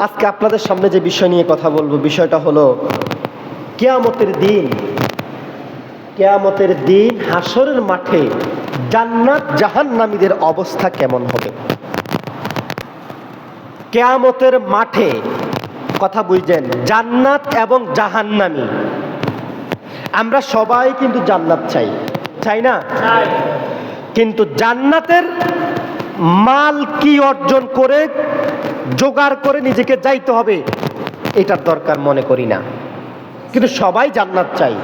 আজকে আপনাদের সামনে যে বিষয় নিয়ে কথা বলবো, বিষয়টা হলো কিয়ামতের দিন। কিয়ামতের দিন হাসরের মাঠে জান্নাত জাহান্নামীদের অবস্থা কেমন হবে। কিয়ামতের মাঠে কথা বুঝছেন, জান্নাত এবং জাহান্নামী। আমরা সবাই কিন্তু জান্নাত চাই, চাই না? কিন্তু জান্নাতের মাল কি অর্জন করে জোগাড় করে নিজেকে যাইতে হবে, এটার দরকার মনে করি না। কিন্তু সবাই জান্নাত চাই।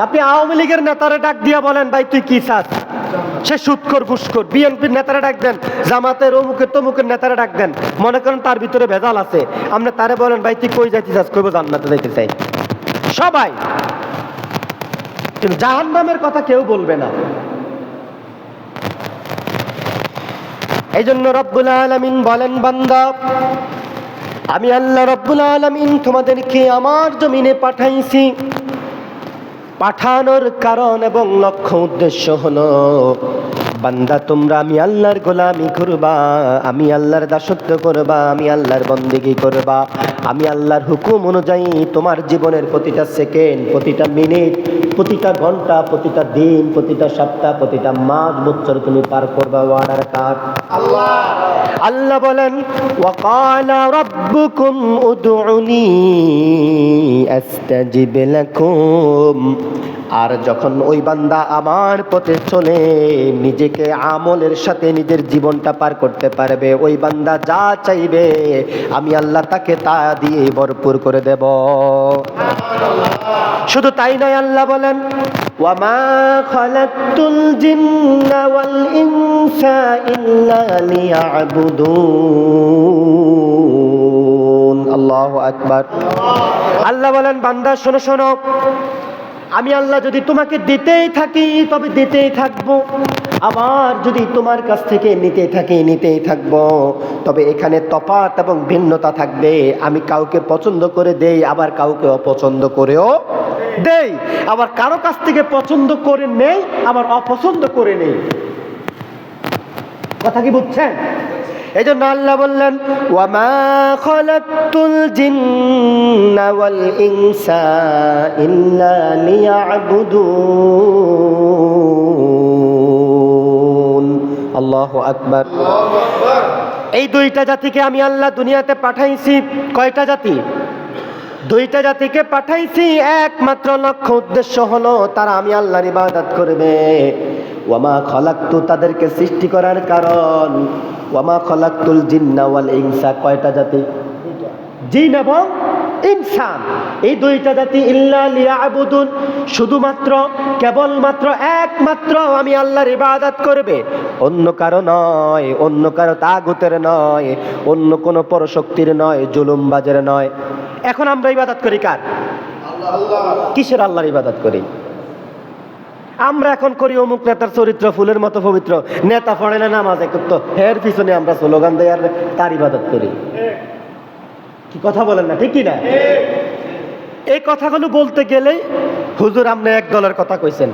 আপনি আওয়ামী লীগের নেতারে ডাক দিয়া বলেন, ভাই তুই কি চাস? সে সুদখোর ঘুষখোর। বিএনপির নেতারা ডাক দেন, জামাতের অমুকের তমুকের নেতারা ডাক দেন, মনে করেন তার ভিতরে ভেজাল আছে, আপনি তারে বলেন ভাই তুই কই যাইতে চাস? কইব জান্নাতে যাইতে চাই সবাই। কিন্তু জাহান্নামের কথা কেউ বলবে না। এই জন্য রব্বুল আলামিন বলেন, বান্দা আমি আল্লাহ রব্বুল আলামিন তোমাদেরকে আমার জমিনে পাঠাইছি। পাঠানোর কারণ এবং লক্ষ্য উদ্দেশ্য হলো, বান্দা তোমরা আমি আল্লাহর গোলামি করবা, আমি আল্লাহর দাসত্ব করবা, আমি আল্লাহর বন্দেগী করবা। আমি আল্লাহর হুকুম অনুযায়ী তোমার জীবনের প্রতিটা সেকেন্ড, প্রতিটা মিনিট, প্রতিটা ঘন্টা, প্রতিটা দিন, প্রতিটা সপ্তাহ, প্রতিটা মাস, বছর তুমি পার করবা। ওয়ার্ডার কার? আল্লাহ। আল্লাহ বলেন, ওয়াকালা রাব্বুকুম উদউনি আস্তাজিব লাকুম। আর যখন ওই বান্দা আমার পথে চলে নিজেকে আমলের সাথে নিজের জীবনটা পার করতে পারবে, ওই বান্দা যা চাইবে আমি আল্লাহ তাকে তা দিয়ে ভরপুর করে দেব। শুধু তাই নয়, আল্লাহ বলেন, ওয়ামা খালাকতুল জিন্না ওয়াল ইনসা ইল্লা লিয়াবুদুন। আল্লাহু আকবার। আল্লাহ বলেন, বান্দা শোনো শোনো, আমি আল্লাহ যদি তোমাকে দিতেই থাকি তবে দিতেই থাকবো, আবার যদি তোমার কাছ থেকে নিতেই থাকবো, তবে এখানে তফাৎ এবং ভিন্নতা থাকবে। আমি কাউকে পছন্দ করে দেই, আবার কাউকে অপছন্দ করেও দেই, আবার কারো কাছ থেকে পছন্দ করে নেই, আবার অপছন্দ করে নেই। কথা কি বুঝছেন? এই জন্য আল্লাহ বললেন, ওয়ামা খালাকতুল জিন্না ওয়াল ইনসা ইল্লা লিয়াবুদুন। আল্লাহু আকবার। এই দুইটা জাতিকে আমি আল্লাহ দুনিয়াতে পাঠাইছি। কয়টা জাতি? দুইটা জাতিকে পাঠাইছি। একমাত্র লক্ষ্য উদ্দেশ্য হলো তারা আমি আল্লাহর ইবাদত করবে। ওয়ামা খালাকতু, তাদেরকে সৃষ্টি করার কারণ, ওয়ামা খালাকতুল জিন্না ওয়াল ইনসা, কয়টা জাতি? জিন এবং ইনসান, এই দুইটা জাতি, ইল্লা লিয়াবুদুন, শুধুমাত্র কেবলমাত্র একমাত্র আমি আল্লাহর ইবাদত করবে, অন্য কারো নয়, অন্য কারো তাগুতের নয়, অন্য কোনো পরশক্তির নয়, জুলুমবাজের নয়। এখন আমরা ইবাদত করি কার? আল্লাহ। কিসের আল্লাহর ইবাদত করি? আমরা এখন করি অমুক নেতার চরিত্র ফুলের মতো পবিত্র, নেতা পড়ে না নামাজ তো এর পিছনে আমরা স্লোগান দেই আর তার ইবাদত করি। কি কথা বলেন না? ঠিক কি না? এই কথাগুলো বলতে গেলে হুজুর আপনি এক দলের কথা কইছেন,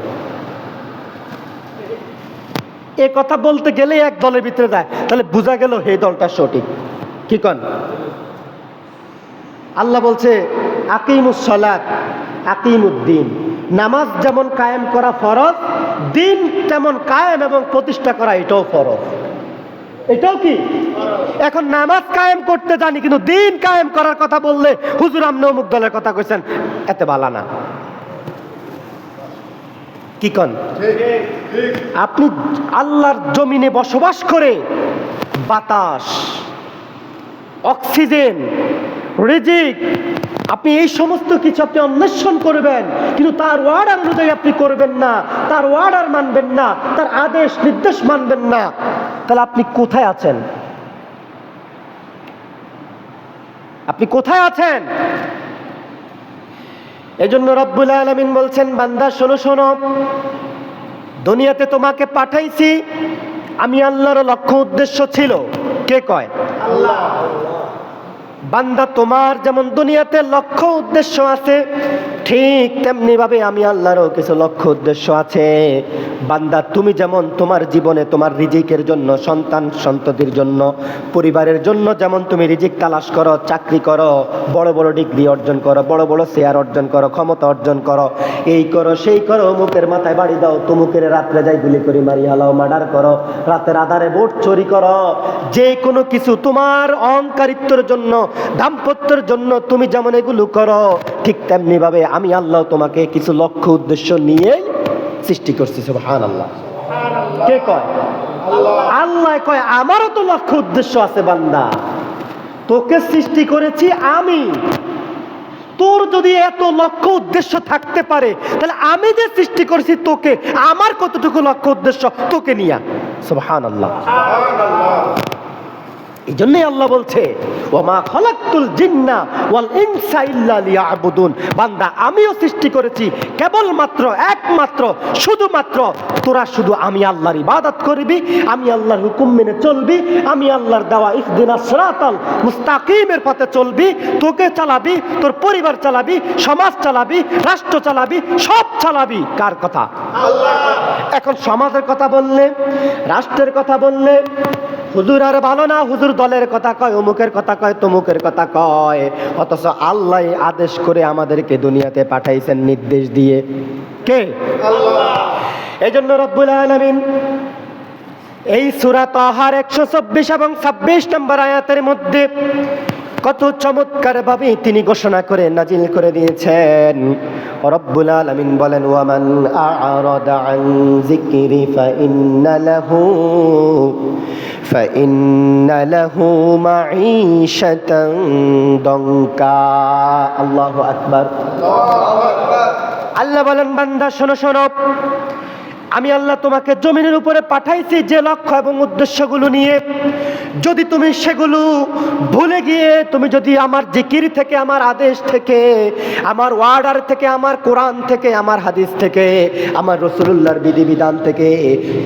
এই কথা বলতে গেলে এক দলের ভিতরে যায়, তাহলে বোঝা গেল এই দলটা সঠিক। কি কন? আল্লাহ বলছে, আকিমুস সালাত আকিমুদ্দিন, নামাজ যেমন কায়েম করা ফরজ, দিন তেমন কায়েম এবং প্রতিষ্ঠা করা এটাও ফরজ। এটাও কি? এখন নামাজ কায়েম করতে জানি, কিন্তু দিন কায়েম করার কথা বললে হুজুর আপনি অমুক দলের কথা কইছেন, এতে বালা না। কি কন? আপনি আল্লাহর জমিনে বসবাস করে বাতাস, অক্সিজেন, রিজিক, আপনি এই সমস্ত কিছু আপনি অন্বেষণ করবেন, কিন্তু তার ওয়ার্ডার অনুযায়ী আপনি করবেন না, তার ওয়ার্ডার মানবেন না, তার আদেশ নির্দেশ মানবেন না, তাহলে আপনি কোথায় আছেন? আপনি কোথায় আছেন? এজন্য রব্বুল আলামিন বলছেন, বান্দা শোনো শোনো, দুনিয়াতে তোমাকে পাঠাইছি, আমি আল্লাহর লক্ষ্য উদ্দেশ্য ছিল। কে কয়? আল্লাহ। বান্দা তোমার যেমন দুনিয়াতে লক্ষ্য উদ্দেশ্য আছে, ঠিক তেমনি ভাবে আমি আল্লাহরও কিছু লক্ষ্য উদ্দেশ্য আছে। বান্দা, তুমি যেমন তোমার জীবনে তোমার রিজিকের জন্য, সন্তান সন্ততির জন্য, পরিবারের জন্য যেমন তুমি রিজিক তালাশ করো, চাকরি করো, বড় বড় ডিগ্রি অর্জন করো, বড় বড় শেয়ার অর্জন করো, ক্ষমতা অর্জন করো, এই করো সেই করো, অমুকের মাথায় বাড়ি দাও, তমুকের রাত্রে যাই গুলি করে মারি হালাও, মার্ডার করো, রাতের আধারে ভোট চুরি করো, যে কোনো কিছু তোমার অহংকারিত্বের জন্য, দাম্পত্যের জন্য তুমি যেমন এগুলো করো, ঠিক তেমনি ভাবে আমি আল্লাহ তোমাকে কিছু লক্ষ্য উদ্দেশ্য নিয়ে সৃষ্টি করছি। সুবহানাল্লাহ। কে কয়? আল্লাহ কয় আমারও তো লক্ষ্য উদ্দেশ্য আছে বান্দা, তোকে সৃষ্টি করেছি আমি। তোর যদি এত লক্ষ্য উদ্দেশ্য থাকতে পারে, তাহলে আমি যে সৃষ্টি করেছি তোকে, আমার কতটুকু লক্ষ্য উদ্দেশ্য তোকে নিয়া। সুবহানাল্লাহ। এই জন্যই আল্লাহ বলছে, ওমা খলাকতুল জিন্না ওয়াল ইনসা ইল্লা লিয়াবুদুন। বান্দা, আমিও সৃষ্টি করেছি কেবলমাত্র, একমাত্র, শুধুমাত্র তোরা শুধু আমি আল্লাহর ইবাদত করবি, আমি আল্লাহর হুকুম মেনে চলবি, আমি আল্লাহর দেওয়া ইহদিনাস সিরাতাল মুস্তাকিমের পথে চলবি। তোকে চালাবি, তোর পরিবার চালাবি, সমাজ চালাবি, রাষ্ট্র চালাবি, সব চালাবি কার কথা? আল্লাহ। এখন সমাজের কথা বললে, রাষ্ট্রের কথা বললে, হুজুর আর ভালো না, হুজুর দলের কথা কয়, অমুকের কথা কয়, তমুকের কথা কয়, অথচ আল্লাহ আদেশ করে আমাদেরকে দুনিয়াতে পাঠাইছেন নির্দেশ দিয়ে। কে? আল্লাহ। এই জন্য রব্বুল আলামিন এই সূরা তাহার 124 এবং 26 নম্বর আয়াতের মধ্যে কত চমৎকার ভাবে তিনি ঘোষণা করে নাজিল করে দিয়েছেন। রব্বুল আলামিন বলেন, ওয়ামান আ'রাদা আন যিকরি ফাইন্না লাহু মাঈশাতান দঙ্কা। আল্লাহু আকবার। আল্লাহ বলেন, বান্দা শোনো শোনো, আমি আল্লাহ তোমাকে জমিনের উপরে পাঠাইছি যে লক্ষ্য এবং উদ্দেশ্যগুলো নিয়ে, যদি তুমি সেগুলো ভুলে গিয়ে তুমি যদি আমার জিকির থেকে, আমার আদেশ থেকে, আমার ওয়ার্ডার থেকে, আমার কোরআন থেকে, আমার হাদিস থেকে, আমার রাসূলুল্লাহর বিধিবিধান থেকে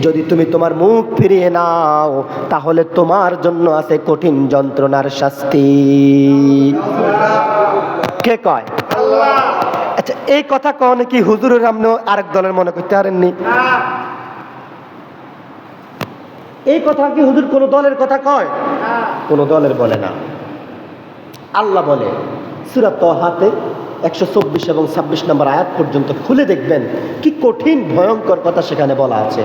যদি তুমি তোমার মুখ ফিরিয়ে নাও, তাহলে তোমার জন্য আছে কঠিন যন্ত্রণার শাস্তি। কে কয়? আল্লাহ। আচ্ছা, এই কথা কনে কি হুজুরের আমনে আরেক দলের মনে করতে পারেননি? এই কথা কি হুজুর কোন দলের কথা কয়? কোন দলের বলে না। আল্লাহ বলে সূরা তাহাতে 124 এবং 26 নম্বর আয়াত পর্যন্ত খুলে দেখবেন কি কঠিন ভয়ঙ্কর কথা সেখানে বলা আছে।